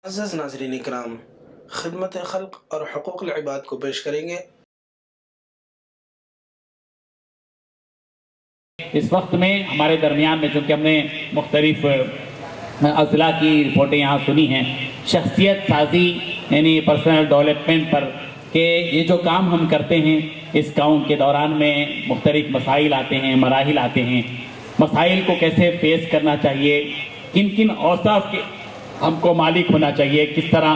معزز ناظرین اکرام، خدمت خلق اور حقوق العباد کو پیش کریں گے۔ اس وقت میں ہمارے درمیان میں چونکہ ہم نے مختلف اضلاع کی رپورٹیں یہاں سنی ہیں، شخصیت سازی یعنی پرسنل ڈیولپمنٹ پر کہ یہ جو کام ہم کرتے ہیں اس کام کے دوران میں مختلف مسائل آتے ہیں، مراحل آتے ہیں، مسائل کو کیسے فیس کرنا چاہیے، کن کن اوصاف کے ہم کو مالک ہونا چاہیے، کس طرح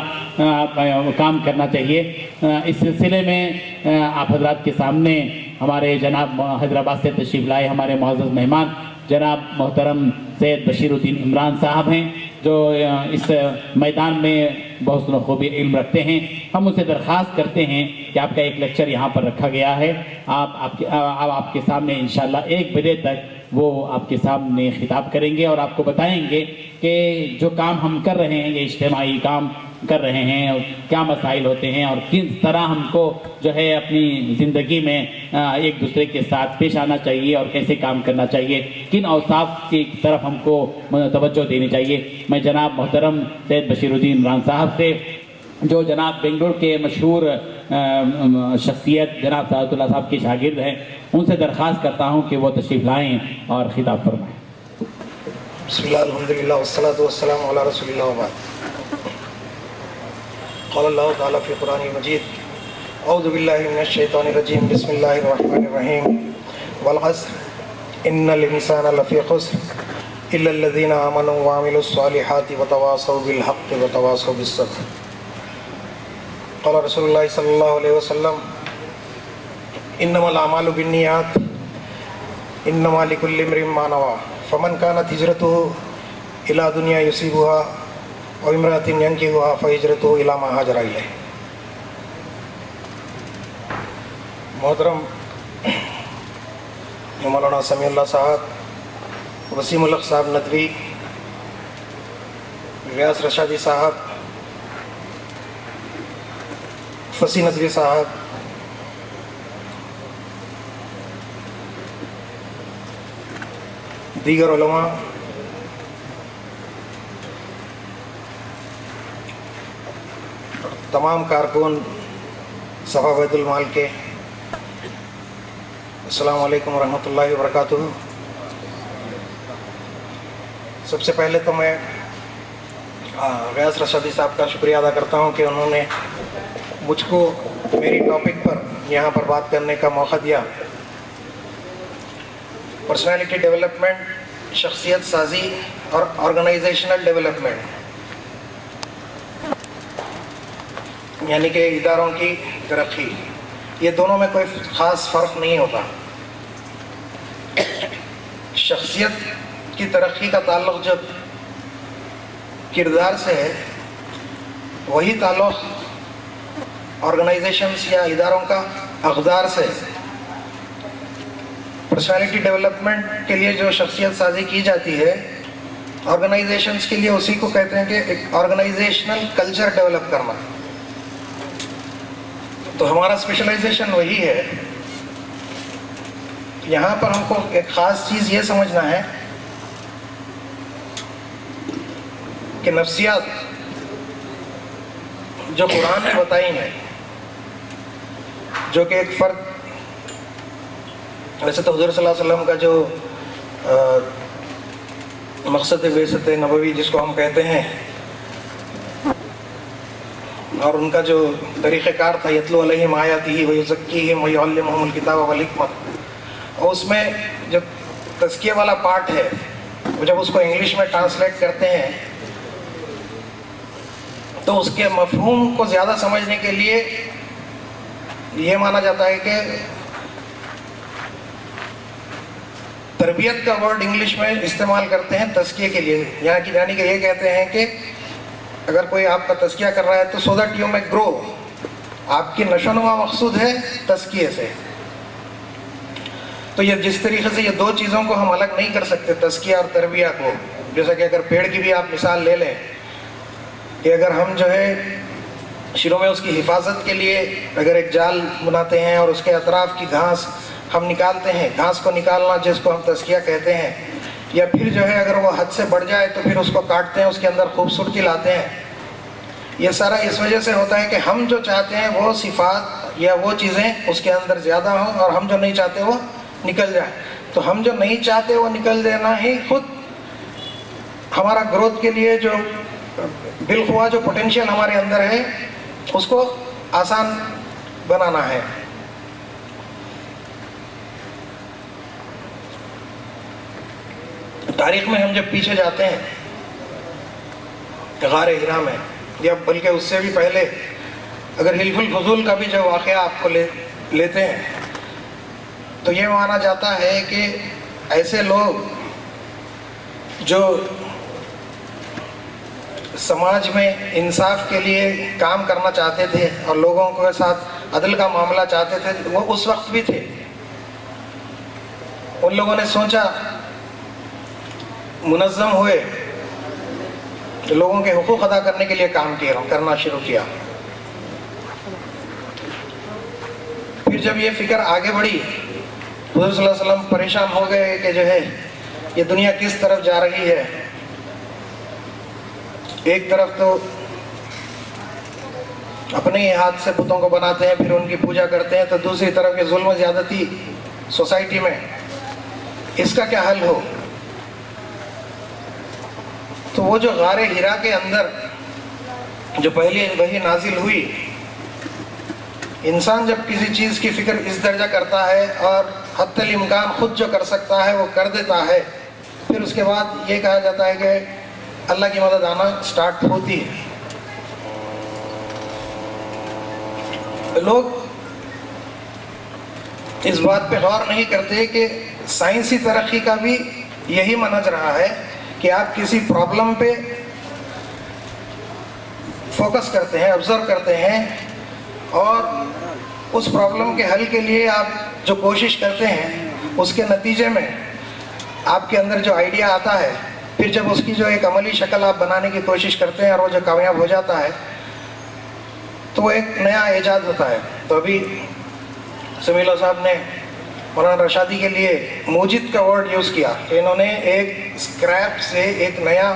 کام کرنا چاہیے، اس سلسلے میں آپ حضرات کے سامنے ہمارے جناب حیدرآباد سے تشریف لائے ہمارے معزز مہمان جناب محترم سید بشیر الدین عمران صاحب ہیں، جو اس میدان میں بہت خوبی علم رکھتے ہیں۔ ہم ان سے درخواست کرتے ہیں کہ آپ کا ایک لیکچر یہاں پر رکھا گیا ہے، آپ کے سامنے انشاءاللہ 1 بجے تک وہ آپ کے سامنے خطاب کریں گے اور آپ کو بتائیں گے کہ جو کام ہم کر رہے ہیں، یہ اجتماعی کام کر رہے ہیں، اور کیا مسائل ہوتے ہیں اور کس طرح ہم کو جو ہے اپنی زندگی میں ایک دوسرے کے ساتھ پیش آنا چاہیے اور کیسے کام کرنا چاہیے، کن اوصاف کی طرف ہم کو توجہ دینی چاہیے۔ میں جناب محترم سید بشیر الدین عمران صاحب سے، جو جناب بنگلور کے مشہور شخصیت جناب سعادت اللہ صاحب کے شاگرد ہیں، ان سے درخواست کرتا ہوں کہ وہ تشریف لائیں اور خطاب فرمائیں۔ بسم اللہ الحمدللہ والصلاة والسلام علی رسول اللہ وبعد۔ قال اللہ تعالیٰ فی قرآن مجید اعوذ باللہ من الشیطان الرجیم بسم اللہ الرحمن الرحیم والعصر ان الانسان لفی خسر الا الذین آمنوا وعملوا الصالحات وتواصوا بالحق وتواصوا بالصبر۔ قال رسول اللہ صلی اللہ علیہ وسلم انما الاعمال بالنیات انما لکل امرئ ما نوی فمن كانت هجرته الى دنیا یصیبها وامرأة ينكحها فهجرته الى ما هاجر الیہ۔ محترم مولانا سمیع اللہ صاحب، وسیم الحق صاحب ندوی، ریاض رشادی صاحب، فصیح ندوی صاحب، دیگر علماء، تمام کارکن صفا بیت المال کے، السلام علیکم ورحمۃ اللہ وبرکاتہ۔ سب سے پہلے تو میں ریاض رشادی صاحب کا شکریہ ادا کرتا ہوں کہ انہوں نے مجھ کو میری ٹاپک پر یہاں پر بات کرنے کا موقع دیا۔ پرسنالٹی ڈیولپمنٹ، شخصیت سازی اور آرگنائزیشنل ڈیولپمنٹ، یعنی کہ اداروں کی ترقی، یہ دونوں میں کوئی خاص فرق نہیں ہوتا۔ شخصیت کی ترقی کا تعلق جب کردار سے ہے، وہی تعلق آرگنائزیشنز یا اداروں کا اقدار سے ہے۔ پرسنالٹی ڈیولپمنٹ کے لیے جو شخصیت سازی کی جاتی ہے آرگنائزیشنز کے لیے، اسی کو کہتے ہیں کہ ایک آرگنائزیشنل کلچر ڈیولپ کرنا۔ تو ہمارا اسپیشلائزیشن وہی ہے۔ یہاں پر ہم کو ایک خاص چیز یہ سمجھنا ہے کہ نفسیات جو قرآن نے بتائی ہیں، جو کہ ایک فرد، ویسے تو حضور صلی اللہ علیہ وسلم کا جو مقصد بعثت نبوی جس کو ہم کہتے ہیں، اور ان کا جو طریقہ کار تھا، یتلو علیہم آیاتہ ویزکیہم ویعلمہم الکتاب والحکمۃ، اور اس میں جو تزکیہ والا پارٹ ہے، جب اس کو انگلش میں ٹرانسلیٹ کرتے ہیں تو اس کے مفہوم کو زیادہ سمجھنے کے لیے یہ مانا جاتا ہے کہ تربیت کا ورڈ انگلش میں استعمال کرتے ہیں تزکیے کے لیے، یعنی کہ یہ کہتے ہیں کہ اگر کوئی آپ کا تزکیہ کر رہا ہے تو سو دیٹ یو میں گرو، آپ کی نشو و نما مقصود ہے تزکیے سے۔ تو یہ جس طریقے سے یہ دو چیزوں کو ہم الگ نہیں کر سکتے، تزکیہ اور تربیہ کو، جیسا کہ اگر پیڑ کی بھی آپ مثال لے لیں کہ اگر ہم جو ہے شروع میں اس کی حفاظت کے لیے اگر ایک جال بناتے ہیں اور اس کے اطراف کی گھاس ہم نکالتے ہیں، گھاس کو نکالنا جس کو ہم تزکیہ کہتے ہیں، یا پھر جو ہے اگر وہ حد سے بڑھ جائے تو پھر اس کو کاٹتے ہیں، اس کے اندر خوبصورتی لاتے ہیں، یہ سارا اس وجہ سے ہوتا ہے کہ ہم جو چاہتے ہیں وہ صفات یا وہ چیزیں اس کے اندر زیادہ ہوں، اور ہم جو نہیں چاہتے وہ نکل جائیں. تو ہم جو نہیں چاہتے وہ نکل دینا ہی خود ہمارا گروتھ کے لیے جو بالخواہ جو پوٹینشیل ہمارے اندر ہے اس کو آسان بنانا ہے. تاریخ میں ہم جب پیچھے جاتے ہیں غار ہرا میں، یا بلکہ اس سے بھی پہلے اگر حلف الفضول کا بھی جو واقعہ آپ کو لیتے ہیں تو یہ مانا جاتا ہے کہ ایسے لوگ جو سماج میں انصاف کے لیے کام کرنا چاہتے تھے اور لوگوں کے ساتھ عدل کا معاملہ چاہتے تھے، وہ اس وقت بھی تھے. ان لوگوں نے سوچا، منظم ہوئے، لوگوں کے حقوق ادا کرنے کے لیے کام کرنا شروع کیا. پھر جب یہ فکر آگے بڑھی، حضور صلی اللہ علیہ وسلم پریشان ہو گئے کہ جو ہے یہ دنیا کس طرف جا رہی ہے. ایک طرف تو اپنے ہی ہاتھ سے بتوں کو بناتے ہیں، پھر ان کی پوجا کرتے ہیں، تو دوسری طرف یہ ظلم و زیادتی سوسائٹی میں، اس کا کیا حل ہو؟ تو وہ جو غار ہرا کے اندر جو پہلی وحی نازل ہوئی، انسان جب کسی چیز کی فکر اس درجہ کرتا ہے اور حتی الامکان خود جو کر سکتا ہے وہ کر دیتا ہے، پھر اس کے بعد یہ کہا جاتا ہے کہ اللہ کی مدد آنا سٹارٹ ہوتی ہے. لوگ اس بات پہ غور نہیں کرتے کہ سائنسی ترقی کا بھی یہی منہج رہا ہے کہ آپ کسی پرابلم پہ فوکس کرتے ہیں، آبزرو کرتے ہیں، اور اس پرابلم کے حل کے لیے آپ جو کوشش کرتے ہیں اس کے نتیجے میں آپ کے اندر جو آئیڈیا آتا ہے، پھر جب اس کی جو ایک عملی شکل آپ بنانے کی کوشش کرتے ہیں اور وہ جو کامیاب ہو جاتا ہے تو وہ ایک نیا ایجاد ہوتا ہے. تو ابھی سمیع اللہ صاحب نے مولانا رشادی کے لیے موجد کا ورڈ یوز کیا کہ انہوں نے ایک اسکریپ سے ایک نیا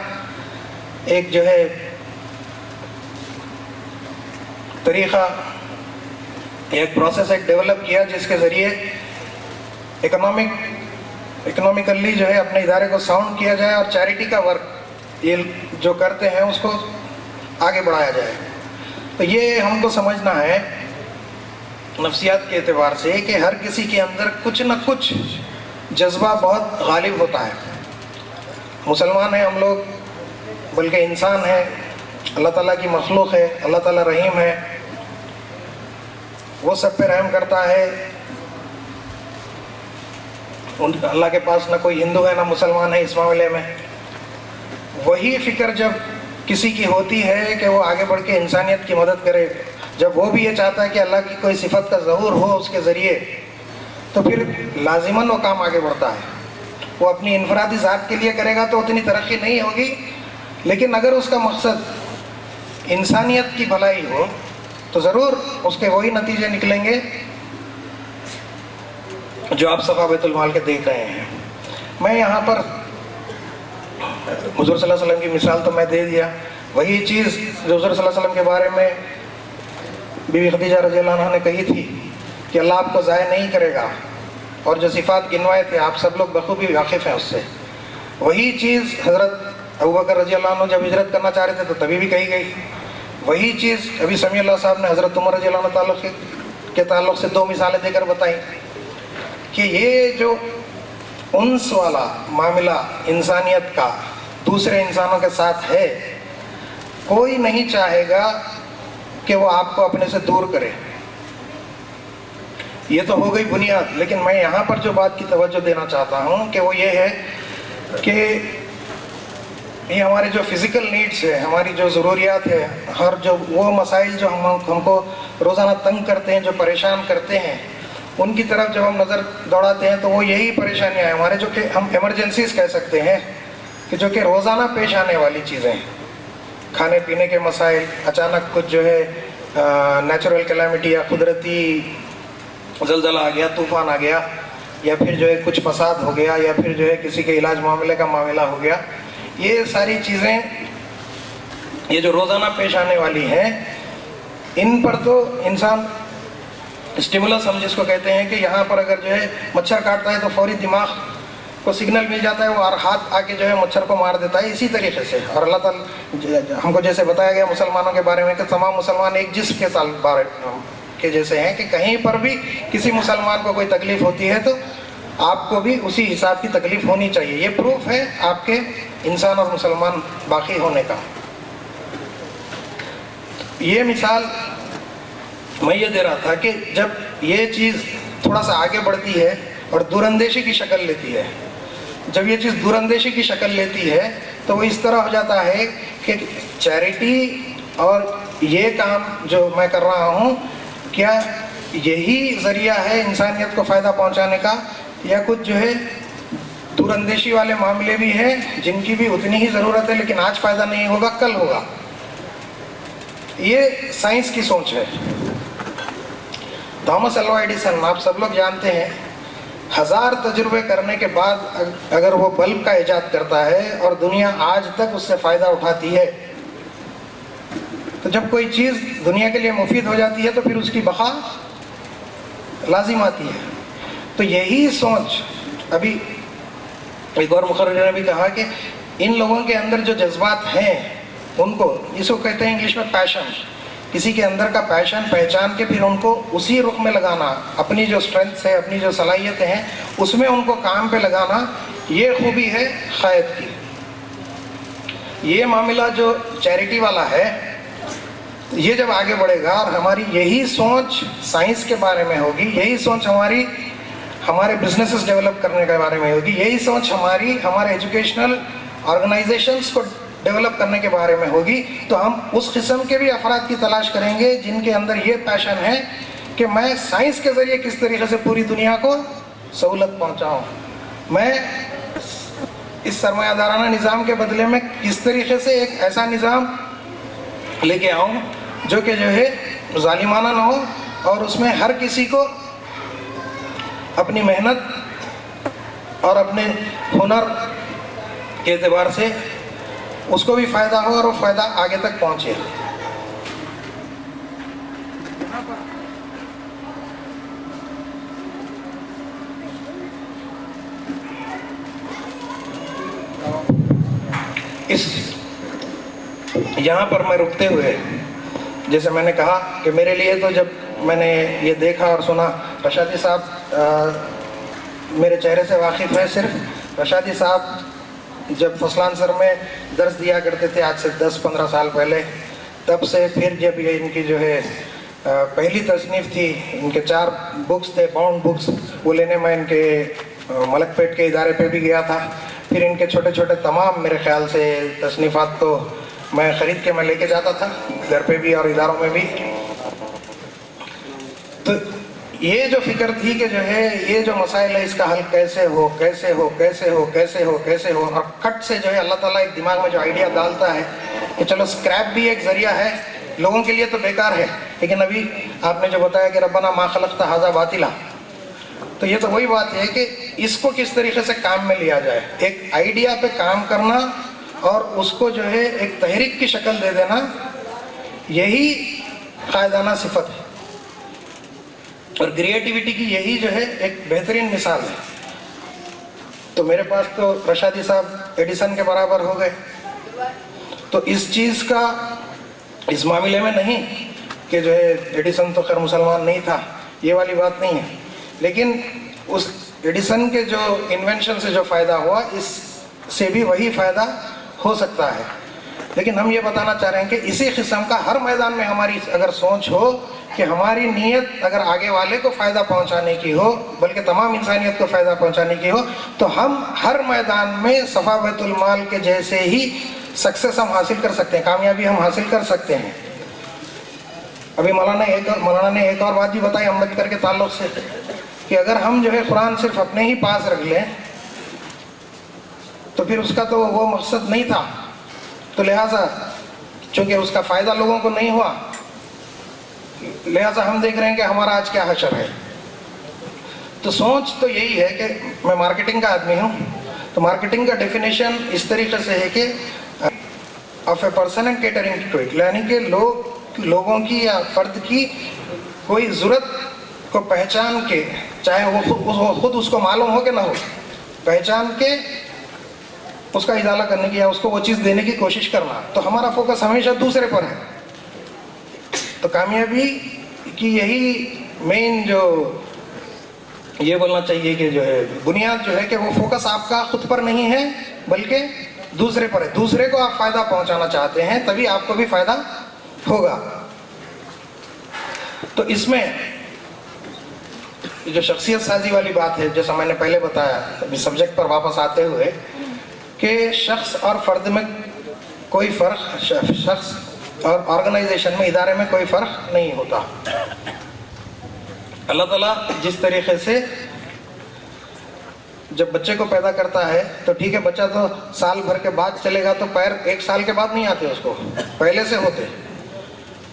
ایک جو ہے طریقہ، ایک پروسیس ایک ڈیولپ کیا جس کے ذریعے اکنامیکلی جو ہے اپنے ادارے کو ساؤنڈ کیا جائے اور چیریٹی کا ورک یہ جو کرتے ہیں اس کو آگے بڑھایا جائے. تو یہ ہم کو سمجھنا ہے نفسیات کے اعتبار سے کہ ہر کسی کے اندر کچھ نہ کچھ جذبہ بہت غالب ہوتا ہے. مسلمان ہیں ہم لوگ، بلکہ انسان ہے، اللہ تعالیٰ کی مخلوق ہے، اللہ تعالیٰ رحیم ہے، وہ سب پہ رحم کرتا ہے. اللہ کے پاس نہ کوئی ہندو ہے نہ مسلمان ہے اس معاملے میں. وہی فکر جب کسی کی ہوتی ہے کہ وہ آگے بڑھ کے انسانیت کی مدد کرے، جب وہ بھی یہ چاہتا ہے کہ اللہ کی کوئی صفت کا ظہور ہو اس کے ذریعے، تو پھر لازماً وہ کام آگے بڑھتا ہے. وہ اپنی انفرادی ذات کے لیے کرے گا تو اتنی ترقی نہیں ہوگی، لیکن اگر اس کا مقصد انسانیت کی بھلائی ہو تو ضرور اس کے وہی نتیجے نکلیں گے جو آپ صفا بیت المال کے دیکھ رہے ہیں. میں یہاں پر حضور صلی اللہ علیہ وسلم کی مثال تو میں دے دیا، وہی چیز جو حضور صلی اللہ علیہ وسلم کے بارے میں بی بی خدیجہ رضی اللہ عنہ نے کہی تھی کہ اللہ آپ کو ضائع نہیں کرے گا، اور جو صفات گنوائے تھے آپ سب لوگ بخوبی واقف ہیں اس سے، وہی چیز حضرت ابوبکر رضی اللہ عنہ جب ہجرت کرنا چاہ رہے تھے تو تبھی بھی کہی گئی. وہی چیز ابھی سمیع اللہ صاحب نے حضرت عمر رضی اللہ عنہ کے تعلق سے 2 مثالیں دے کر بتائیں کہ یہ جو انس والا معاملہ انسانیت کا دوسرے انسانوں کے ساتھ ہے، کوئی نہیں چاہے گا کہ وہ آپ کو اپنے سے دور کرے. یہ تو ہو گئی بنیاد، لیکن میں یہاں پر جو بات کی توجہ دینا چاہتا ہوں کہ وہ یہ ہے کہ یہ ہمارے جو فزیکل نیڈس ہے، ہماری جو ضروریات ہے، اور جو وہ مسائل جو ہم کو روزانہ تنگ کرتے ہیں، جو پریشان کرتے ہیں، ان کی طرف جب ہم نظر دوڑاتے ہیں تو وہ یہی پریشانیاں ہیں ہمارے، جو کہ ہم ایمرجنسیز کہہ سکتے ہیں، کہ جو کہ روزانہ پیش آنے والی چیزیں ہیں. کھانے پینے کے مسائل، اچانک کچھ جو ہے نیچرل کلیمٹی یا قدرتی زلزلہ آ گیا، طوفان آ گیا، یا پھر جو ہے کچھ فساد ہو گیا، یا پھر جو ہے کسی کے علاج معاملے کا معاملہ ہو گیا. یہ ساری چیزیں یہ جو روزانہ پیش آنے والی ہیں، ان پر تو انسان اسٹیمولس ہم جس کو کہتے ہیں کہ یہاں پر اگر جو ہے مچھر کاٹتا ہے تو فوری دماغ کو سگنل مل جاتا ہے، وہ اور ہاتھ آ کے جو ہے مچھر کو مار دیتا ہے. اسی طریقے سے اور اللہ تعالیٰ ہم کو جیسے بتایا گیا مسلمانوں کے بارے میں کہ تمام مسلمان ایک جسم کے بارے کے جیسے ہیں، کہ کہیں پر بھی کسی مسلمان کو کوئی تکلیف ہوتی ہے تو آپ کو بھی اسی حساب کی تکلیف ہونی چاہیے. یہ پروف ہے آپ کے انسان اور مسلمان باقی ہونے کا. یہ مثال میں یہ دے رہا تھا کہ جب یہ چیز تھوڑا سا آگے بڑھتی ہے اور دوراندیشی کی شکل لیتی ہے، جب یہ چیز دوراندیشی کی شکل لیتی ہے تو وہ اس طرح ہو جاتا ہے کہ چیریٹی اور یہ کام جو میں کر رہا ہوں، کیا یہی ذریعہ ہے انسانیت کو فائدہ پہنچانے کا، یا کچھ جو ہے دوراندیشی والے معاملے بھی ہیں جن کی بھی اتنی ہی ضرورت ہے لیکن آج فائدہ نہیں ہوگا کل ہوگا. یہ سائنس کی سوچ ہے. تھامس الوا ایڈیسن آپ سب لوگ جانتے ہیں، 1000 تجربے کرنے کے بعد اگر وہ بلب کا ایجاد کرتا ہے اور دنیا آج تک اس سے فائدہ اٹھاتی ہے، تو جب کوئی چیز دنیا کے لیے مفید ہو جاتی ہے تو پھر اس کی بقا لازم آتی ہے. تو یہی سوچ ابھی ایک اور مقرر نے بھی کہا کہ ان لوگوں کے اندر جو جذبات ہیں ان کو، اس کو کہتے ہیں انگلش میں پیشن، کسی کے اندر کا پیشن پہچان کے پھر ان کو اسی رخ میں لگانا، اپنی جو اسٹرینتھس ہے، اپنی جو صلاحیتیں ہیں اس میں ان کو کام پہ لگانا، یہ خوبی ہے قائد کی. یہ معاملہ جو چیریٹی والا ہے، یہ جب آگے بڑھے گا اور ہماری یہی سوچ سائنس کے بارے میں ہوگی، یہی سوچ ہمارے بزنسز ڈیولپ کرنے کے بارے میں ہوگی، یہی سوچ ہمارے ایجوکیشنل آرگنائزیشنز کو ڈیولپ کرنے کے بارے میں ہوگی، تو ہم اس قسم کے بھی افراد کی تلاش کریں گے جن کے اندر یہ پیشن ہے کہ میں سائنس کے ذریعے کس طریقے سے پوری دنیا کو سہولت پہنچاؤں، میں اس سرمایہ دارانہ نظام کے بدلے میں کس طریقے سے ایک ایسا نظام لے کے آؤں جو کہ جو ہے ظالمانہ نہ ہو اور اس میں ہر کسی کو اپنی محنت اور اپنے ہنر کے اعتبار سے اس کو بھی فائدہ ہو اور وہ فائدہ آگے تک پہنچے. یہاں پر میں رکتے ہوئے جیسے میں نے کہا کہ میرے لیے تو جب میں نے یہ دیکھا اور سنا، رشادی صاحب میرے چہرے سے واقف ہے صرف. رشادی صاحب جب فصلان سر میں درس دیا کرتے تھے آج سے 10-15 سال پہلے، تب سے پھر جب یہ ان کی جو ہے پہلی تصنیف تھی، ان کے 4 بکس تھے باؤنڈ بکس، وہ لینے میں ان کے ملک پیٹ کے ادارے پہ بھی گیا تھا. پھر ان کے چھوٹے چھوٹے تمام میرے خیال سے تصنیفات کو میں خرید کے میں لے کے جاتا تھا گھر پہ بھی اور اداروں میں بھی. تو یہ جو فکر تھی کہ جو ہے یہ جو مسائل ہے اس کا حل کیسے ہو کیسے ہو کیسے ہو کیسے ہو کیسے ہو، اور کٹ سے جو ہے اللہ تعالیٰ ایک دماغ میں جو آئیڈیا ڈالتا ہے کہ چلو اسکریپ بھی ایک ذریعہ ہے، لوگوں کے لیے تو بیکار ہے لیکن ابھی آپ نے جو بتایا کہ ربنا ما خلقت ھذا باطلا، تو یہ تو وہی بات ہے کہ اس کو کس طریقے سے کام میں لیا جائے، ایک آئیڈیا پہ کام کرنا اور اس کو جو ہے ایک تحریک کی شکل دے دینا، یہی قائدانہ صفت ہے. اور کریٹیوٹی کی یہی جو ہے ایک بہترین مثال ہے. تو میرے پاس تو رشادی صاحب ایڈیسن کے برابر ہو گئے. تو اس چیز کا اس معاملے میں نہیں کہ جو ہے ایڈیسن تو خیر مسلمان نہیں تھا، یہ والی بات نہیں ہے، لیکن اس ایڈیسن کے جو انوینشن سے جو فائدہ ہوا اس سے بھی وہی فائدہ ہو سکتا ہے. لیکن ہم یہ بتانا چاہ رہے ہیں کہ اسی قسم کا ہر میدان میں ہماری اگر سوچ ہو کہ ہماری نیت اگر آگے والے کو فائدہ پہنچانے کی ہو بلکہ تمام انسانیت کو فائدہ پہنچانے کی ہو، تو ہم ہر میدان میں صفا بیت المال کے جیسے ہی سکسیس ہم حاصل کر سکتے ہیں، کامیابی ہم حاصل کر سکتے ہیں. ابھی مولانا نے ایک اور بات بھی بتائی امبیڈکر کے تعلق سے کہ اگر ہم جو ہے قرآن صرف اپنے ہی پاس رکھ لیں تو پھر اس کا تو وہ مقصد نہیں تھا، تو لہٰذا چونکہ اس کا فائدہ لوگوں کو نہیں ہوا، لہٰذا ہم دیکھ رہے ہیں کہ ہمارا آج کیا حشر ہے. تو سوچ تو یہی ہے کہ میں مارکیٹنگ کا آدمی ہوں، تو مارکیٹنگ کا ڈیفینیشن اس طریقے سے ہے کہ of a person and catering to it. یعنی کہ لوگوں کی یا فرد کی کوئی ضرورت کو پہچان کے، چاہے وہ خود اس کو معلوم ہو کہ نہ ہو، پہچان کے اس کا ازالہ کرنے کی یا اس کو وہ چیز دینے کی کوشش کرنا. تو ہمارا فوکس ہمیشہ دوسرے پر ہے. تو کامیابی کی یہی مین جو یہ بولنا چاہیے کہ جو ہے بنیاد جو ہے کہ وہ فوکس آپ کا خود پر نہیں ہے بلکہ دوسرے پر ہے. دوسرے کو آپ فائدہ پہنچانا چاہتے ہیں تبھی آپ کو بھی فائدہ ہوگا. تو اس میں جو شخصیت سازی والی بات ہے، جیسا میں نے پہلے بتایا ابھی سبجیکٹ پر واپس آتے ہوئے، کہ شخص اور فرد میں کوئی فرق، شخص اور آرگنائزیشن میں، ادارے میں کوئی فرق نہیں ہوتا. اللہ تعالیٰ جس طریقے سے جب بچے کو پیدا کرتا ہے تو ٹھیک ہے، بچہ تو سال بھر کے بعد چلے گا، تو پیر 1 سال کے بعد نہیں آتے، اس کو پہلے سے ہوتے.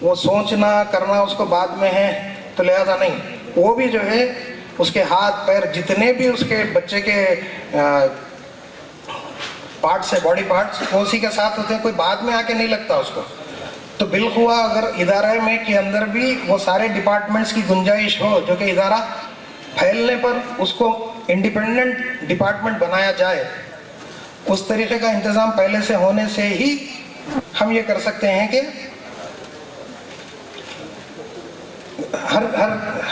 وہ سوچنا کرنا اس کو بعد میں ہے، تو لہذا نہیں، وہ بھی جو ہے اس کے ہاتھ پیر جتنے بھی اس کے بچے کے پارٹس ہے، باڈی پارٹس، وہ اسی کے ساتھ ہوتے ہیں، کوئی بعد میں آ کے نہیں لگتا اس کو. تو بالخوا اگر ادارے میں کے اندر بھی وہ سارے ڈپارٹمنٹس کی گنجائش ہو، جو کہ ادارہ پھیلنے پر اس کو انڈیپینڈنٹ ڈپارٹمنٹ بنایا جائے، اس طریقے کا انتظام پہلے سے ہونے سے ہی ہم یہ کر سکتے ہیں کہ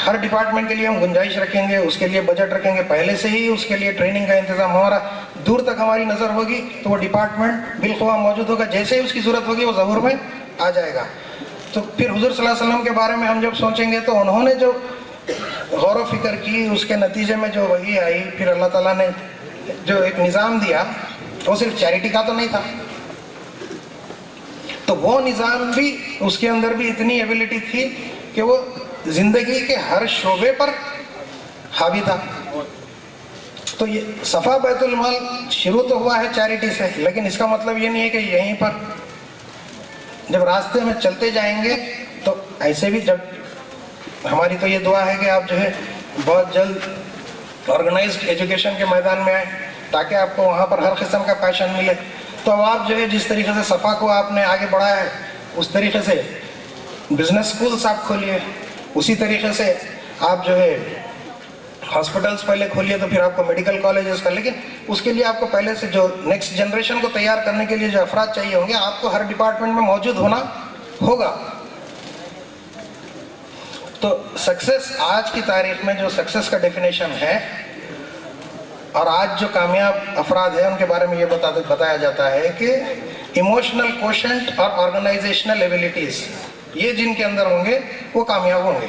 ہر ڈپارٹمنٹ کے لیے ہم گنجائش رکھیں گے، اس کے لیے بجٹ رکھیں گے، پہلے سے ہی اس کے لیے ٹریننگ کا انتظام ہمارا دور تک ہماری نظر ہوگی، تو وہ ڈپارٹمنٹ بالخوا موجود ہوگا. جیسے ہی اس کی ضرورت ہوگی وہ ظہور میں آ جائے گا. تو پھر حضور صلی اللہ علیہ وسلم کے بارے میں ہم جب سوچیں گے تو انہوں نے جو غور و فکر کی، اس کے نتیجے میں جو وحی آئی، پھر اللہ تعالیٰ نے جو ایک نظام دیا، وہ صرف چیریٹی کا تو نہیں تھا. تو وہ نظام بھی، اس کے اندر بھی اتنی ایبلٹی تھی کہ وہ زندگی کے ہر شعبے پر حاوی تھا. تو یہ صفا بیت المال شروع تو ہوا ہے چیریٹی سے، لیکن اس کا مطلب یہ نہیں ہے کہ یہیں پر جب راستے میں چلتے جائیں گے تو ایسے بھی، جب ہماری تو یہ دعا ہے کہ آپ جو ہے بہت جلد آرگنائزڈ ایجوکیشن کے میدان میں آئیں، تاکہ آپ کو وہاں پر ہر قسم کا پیشن ملے. تو اب آپ جو ہے جس طریقے سے صفا کو آپ نے آگے بڑھایا ہے، اس طریقے سے بزنس سکولز آپ کھولیے، اسی طریقے سے آپ جو ہے ہاسپٹلس پہلے کھولیے، تو پھر آپ کو میڈیکل کالجز کا. لیکن اس کے لیے آپ کو پہلے سے جو نیکسٹ جنریشن کو تیار کرنے کے لیے جو افراد چاہیے ہوں گے، آپ کو ہر ڈپارٹمنٹ میں موجود ہونا ہوگا. تو سکسیس آج کی تاریخ میں جو سکسیس کا ڈیفینیشن ہے، اور آج جو کامیاب افراد ہیں ان کے بارے میں یہ بتایا جاتا ہے کہ ایموشنل کوشنٹ اور آرگنائزیشنل ایبلٹیز، یہ جن کے اندر ہوں گے وہ کامیاب ہوں گے.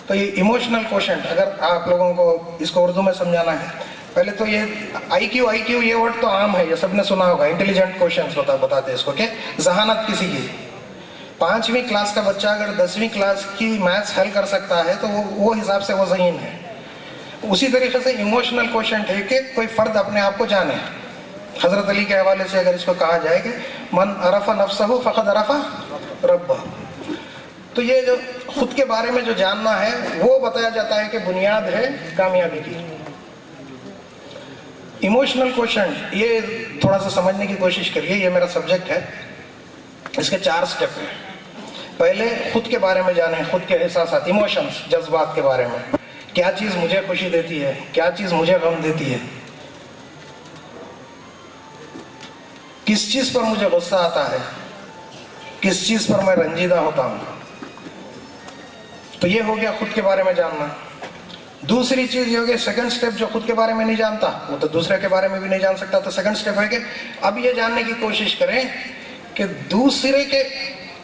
تو یہ ایموشنل کوشنٹ، اگر آپ لوگوں کو اس کو اردو میں سمجھانا ہے، پہلے تو یہ آئی کیو یہ ورڈ تو عام ہے، یہ سب نے سنا ہوگا. انٹیلیجنٹ کوشچنس بتاتے ہیں اس کو، کہ ذہانت کسی کی. 5ویں کلاس کا بچہ اگر 10ویں کلاس کی میتھس حل کر سکتا ہے تو وہ حساب سے وہ ذہین ہے. اسی طریقے سے ایموشنل کوشنٹ ہے کہ کوئی فرد اپنے آپ کو جانے. حضرت علی کے حوالے سے اگر اس کو کہا جائے کہ من عرف نفسہ فقد عرف ربہ، تو یہ جو خود کے بارے میں جو جاننا ہے وہ بتایا جاتا ہے کہ بنیاد ہے کامیابی کی. ایموشنل کوشنٹ، یہ تھوڑا سا سمجھنے کی کوشش کریے، یہ میرا سبجیکٹ ہے. اس کے 4 سٹیپ ہیں. پہلے خود کے بارے میں جانیں، خود کے احساسات، ایموشنز، جذبات کے بارے میں. کیا چیز مجھے خوشی دیتی ہے، کیا چیز مجھے غم دیتی ہے، کس چیز پر مجھے غصہ آتا ہے، کس چیز پر میں رنجیدہ ہوتا ہوں. تو یہ ہو گیا خود کے بارے میں جاننا. دوسری چیز یہ ہو گیا سیکنڈ سٹیپ، جو خود کے بارے میں نہیں جانتا وہ تو دوسرے کے بارے میں بھی نہیں جان سکتا. تو سیکنڈ سٹیپ ہے کہ اب یہ جاننے کی کوشش کریں کہ دوسرے کے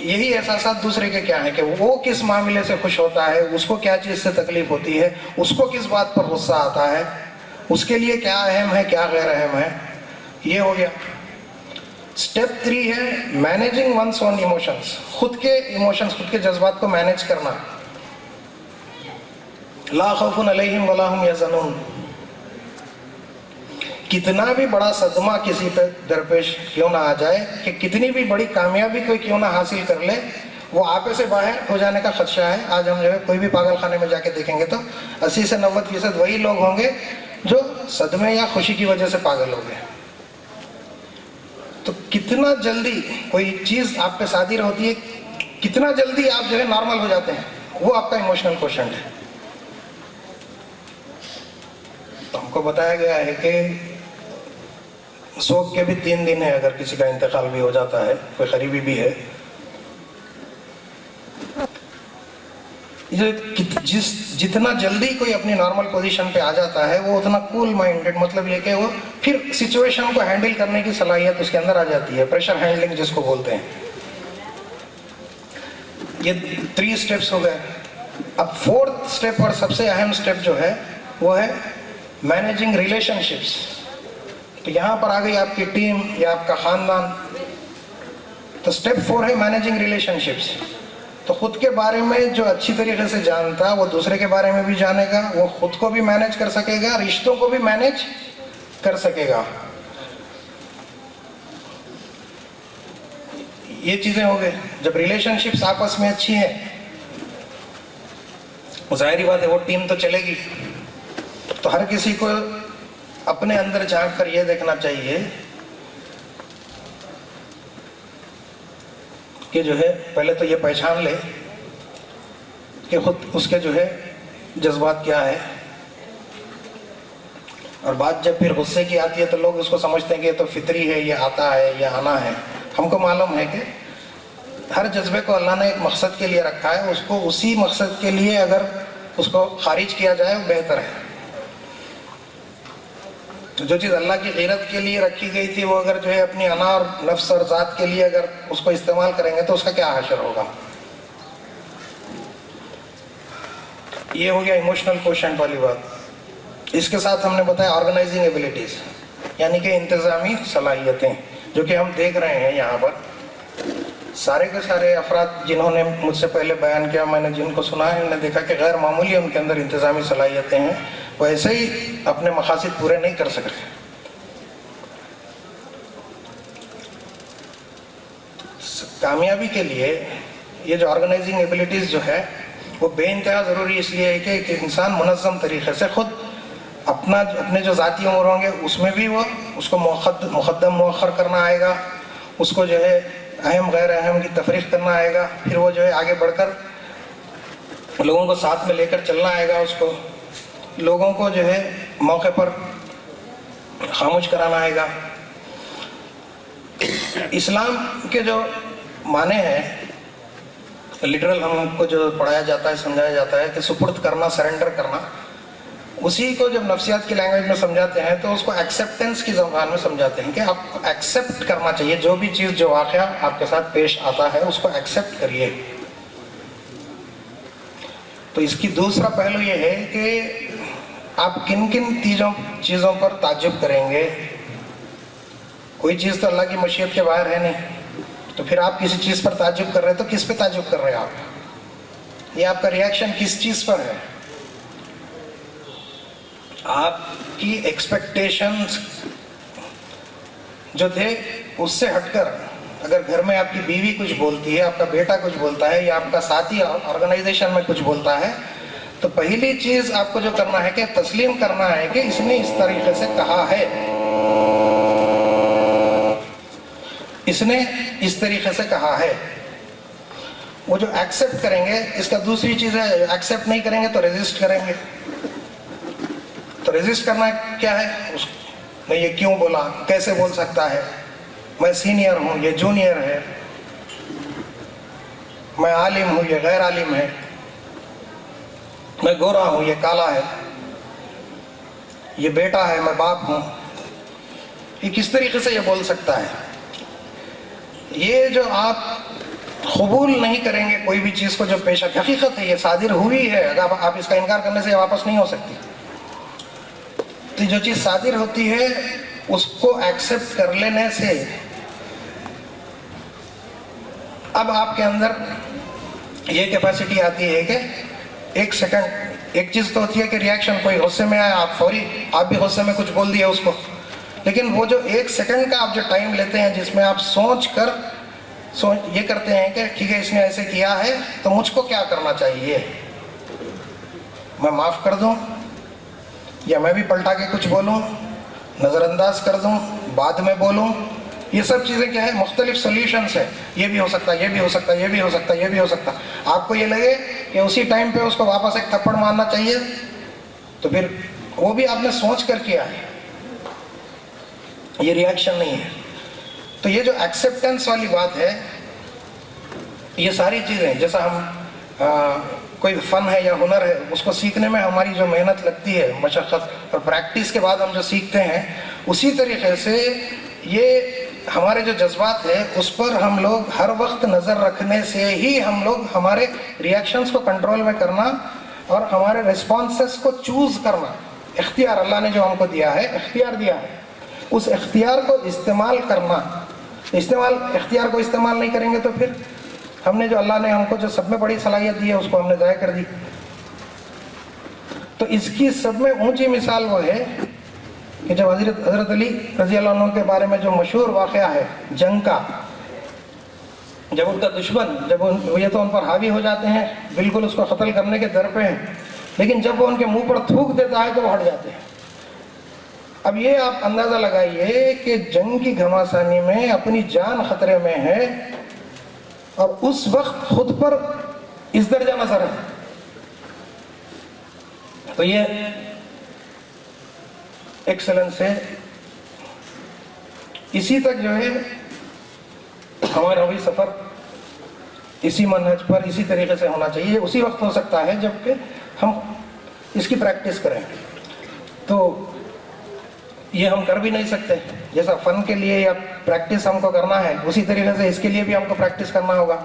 یہی احساسات دوسرے کے کیا ہیں، کہ وہ کس معاملے سے خوش ہوتا ہے، اس کو کیا چیز سے تکلیف ہوتی ہے، اس کو کس بات پر غصہ آتا ہے، اس کے لیے کیا اہم ہے کیا غیر اہم ہے. یہ ہو گیا. سٹیپ 3 ہے مینیجنگ ونس اون ایموشنس. خود کے ایموشنس، خود کے جذبات کو مینیج کرنا. لا خوف علیہم ولا ہم یحزنون. کتنا بھی بڑا صدمہ کسی پہ درپیش کیوں نہ آ جائے، کہ کتنی بھی بڑی کامیابی کوئی کیوں نہ حاصل کر لے، وہ آپے سے باہر ہو جانے کا خدشہ ہے. آج ہم جو ہے کوئی بھی پاگل خانے میں جا کے دیکھیں گے تو 80 سے 90% وہی لوگ ہوں گے جو صدمے یا خوشی کی وجہ سے پاگل ہو گئے. تو کتنا جلدی کوئی چیز آپ پہ صادر ہوتی ہے، کتنا جلدی آپ جو ہے نارمل ہو جاتے ہیں، وہ آپ کا ایموشنل کوشنٹ ہے. تو ہم کو بتایا گیا ہے کہ سوگ کے بھی 3 دن ہے اگر کسی کا انتقال بھی ہو جاتا ہے، کوئی قریبی بھی ہے. جتنا جلدی کوئی اپنی نارمل پوزیشن پہ آ جاتا ہے وہ اتنا کول مائنڈڈ، مطلب یہ کہ وہ پھر سچویشن کو ہینڈل کرنے کی صلاحیت اس کے اندر آ جاتی ہے، پریشر ہینڈلنگ جس کو بولتے ہیں. یہ 3 اسٹیپس ہو گئے. اب 4تھ اسٹیپ اور سب سے اہم اسٹیپ جو ہے وہ ہے مینیجنگ ریلیشن شپس. تو یہاں پر آ گئی آپ کی ٹیم یا آپ کا خاندان. تو اسٹیپ 4 ہے مینیجنگ ریلیشن شپس. تو خود کے بارے میں جو اچھی طریقے سے جانتا وہ دوسرے کے بارے میں بھی جانے گا، وہ خود کو بھی مینیج کر سکے گا، رشتوں کو بھی مینیج کر سکے گا. یہ چیزیں ہو گئے. جب ریلیشن شپس آپس میں اچھی ہیں ظاہری بات ہے وہ ٹیم تو چلے گی. تو ہر کسی کو اپنے اندر جھانک کر یہ دیکھنا چاہیے کہ جو ہے پہلے تو یہ پہچان لے کہ خود اس کے جو ہے جذبات کیا ہے. اور بات جب پھر غصے کی آتی ہے تو لوگ اس کو سمجھتے ہیں کہ یہ تو فطری ہے، یہ آتا ہے، یہ آنا ہے. ہم کو معلوم ہے کہ ہر جذبے کو اللہ نے ایک مقصد کے لیے رکھا ہے، اس کو اسی مقصد کے لیے اگر اس کو خارج کیا جائے وہ بہتر ہے. جو چیز اللہ کی غیرت کے لیے رکھی گئی تھی وہ اگر جو ہے اپنی انا اور نفس اور ذات کے لیے اگر اس کو استعمال کریں گے تو اس کا کیا حشر ہوگا. یہ ہو گیا ایموشنل کوشنٹ والی بات. اس کے ساتھ ہم نے بتایا آرگنائزنگ ایبلٹیز، یعنی کہ انتظامی صلاحیتیں، جو کہ ہم دیکھ رہے ہیں یہاں پر. سارے کے سارے افراد جنہوں نے مجھ سے پہلے بیان کیا، میں نے جن کو سنا ہے، انہوں نے دیکھا کہ غیر معمولی ان کے اندر انتظامی صلاحیتیں ہیں. وہ ایسے ہی اپنے مقاصد پورے نہیں کر سکتے. کامیابی کے لیے یہ جو آرگنائزنگ ایبلٹیز جو ہے وہ بے انتہا ضروری اس لیے ہے کہ ایک انسان منظم طریقے سے خود اپنے جو ذاتی امور ہوں گے اس میں بھی وہ اس کو مقدم مؤخر کرنا آئے گا، اس کو جو ہے اہم غیر اہم کی تفریق کرنا آئے گا، پھر وہ جو ہے آگے بڑھ کر لوگوں کو ساتھ میں لے کر چلنا آئے گا، اس کو لوگوں کو جو ہے موقع پر خاموش کرانا آئے گا. اسلام کے جو معنی ہیں لٹرل ہم کو جو پڑھایا جاتا ہے سمجھایا جاتا ہے کہ سپرد کرنا، سرنڈر کرنا، اسی کو جب نفسیات کی لینگویج میں سمجھاتے ہیں تو اس کو ایکسیپٹنس کی زبان میں سمجھاتے ہیں کہ آپ کو ایکسیپٹ کرنا چاہیے. جو بھی چیز جو واقعہ آپ کے ساتھ پیش آتا ہے اس کو ایکسیپٹ کریے. تو اس کی دوسرا پہلو یہ ہے کہ آپ کن کن چیزوں پر تعجب کریں گے. کوئی چیز تو اللہ کی مشیت کے باہر ہے نہیں، تو پھر آپ کسی چیز پر تعجب کر رہے ہیں تو کس پہ تعجب کر رہے ہیں آپ؟ یہ آپ کا ریاکشن کس چیز پر ہے؟ آپ کی ایکسپیکٹیشنز جو تھے اس سے ہٹ کر اگر گھر میں آپ کی بیوی کچھ بولتی ہے، آپ کا بیٹا کچھ بولتا ہے، یا آپ کا ساتھی آرگنائزیشن میں کچھ بولتا ہے، تو پہلی چیز آپ کو جو کرنا ہے کہ تسلیم کرنا ہے کہ اس نے اس طریقے سے کہا ہے، اس نے اس طریقے سے کہا ہے. وہ جو ایکسیپٹ کریں گے، اس کا دوسری چیز ہے ایکسیپٹ نہیں کریں گے تو ریزسٹ کریں گے. تو ریزسٹ کرنا کیا ہے؟ میں یہ کیوں بولا، کیسے بول سکتا ہے، میں سینئر ہوں یہ جونیئر ہے، میں عالم ہوں یہ غیر عالم ہے، میں گورا ہوں یہ کالا ہے، یہ بیٹا ہے میں باپ ہوں. یہ کس طریقے سے یہ بول سکتا ہے؟ یہ جو آپ قبول نہیں کریں گے کوئی بھی چیز کو جو پیش حقیقت ہے، یہ صادر ہوئی ہے، اگر آپ اس کا انکار کرنے سے واپس نہیں ہو سکتی. تو جو چیز صادر ہوتی ہے اس کو ایکسیپٹ کر لینے سے اب آپ کے اندر یہ کیپیسٹی آتی ہے کہ ایک سیکنڈ، ایک چیز تو ہوتی ہے کہ ریاکشن، کوئی غصے میں آیا آپ فوری آپ بھی غصے میں کچھ بول دیا اس کو، لیکن وہ جو ایک سیکنڈ کا آپ جو ٹائم لیتے ہیں جس میں آپ سوچ یہ کرتے ہیں کہ ٹھیک ہے اس نے ایسے کیا ہے تو مجھ کو کیا کرنا چاہیے، میں معاف کر دوں یا میں بھی پلٹا کے کچھ بولوں، نظر انداز کر دوں، بعد میں بولوں، یہ سب چیزیں کیا ہے؟ مختلف سلیوشنس ہے. یہ بھی ہو سکتا ہے، یہ بھی ہو سکتا ہے، یہ بھی ہو سکتا ہے، یہ بھی ہو سکتا ہے. آپ کو یہ لگے کہ اسی ٹائم پہ اس کو واپس ایک تھپڑ مارنا چاہیے، تو پھر وہ بھی آپ نے سوچ کر کیا ہے، یہ ریئیکشن نہیں ہے. تو یہ جو ایکسیپٹنس والی بات ہے، یہ ساری چیزیں جیسا ہم کوئی فن ہے یا ہنر ہے، اس کو سیکھنے میں ہماری جو محنت لگتی ہے، مشقت اور پریکٹس کے بعد ہم جو سیکھتے ہیں، اسی طریقے سے یہ ہمارے جو جذبات ہیں اس پر ہم لوگ ہر وقت نظر رکھنے سے ہی ہم لوگ ہمارے ریئیکشنز کو کنٹرول میں کرنا اور ہمارے ریسپانسز کو چوز کرنا، اختیار اللہ نے جو ہم کو دیا ہے، اختیار دیا ہے، اس اختیار کو استعمال کرنا. اختیار کو استعمال نہیں کریں گے تو پھر ہم نے جو اللہ نے ہم کو جو سب میں بڑی صلاحیت دی ہے اس کو ہم نے ضائع کر دی. تو اس کی سب میں اونچی مثال وہ ہے کہ جب حضرت علی رضی اللہ عنہ کے بارے میں جو مشہور واقعہ ہے جنگ کا، جب ان کا دشمن یہ تو ان پر حاوی ہو جاتے ہیں، بالکل اس کو قتل کرنے کے در پہ ہیں، لیکن جب وہ ان کے منہ پر تھوک دیتا ہے تو وہ ہٹ جاتے ہیں. اب یہ آپ اندازہ لگائیے کہ جنگ کی گھماسانی میں اپنی جان خطرے میں ہے اور اس وقت خود پر اس درجہ نظر ہے. تو یہ ایکسلنس ہے. اسی تک جو ہے ہمارا بھی سفر اسی منہج پر اسی طریقے سے ہونا چاہیے. اسی وقت ہو سکتا ہے جب کہ ہم اس کی پریکٹس کریں. تو یہ ہم کر بھی نہیں سکتے. جیسا فن کے لیے یا پریکٹس ہم کو کرنا ہے، اسی طریقے سے اس کے لیے بھی ہم کو پریکٹس کرنا ہوگا.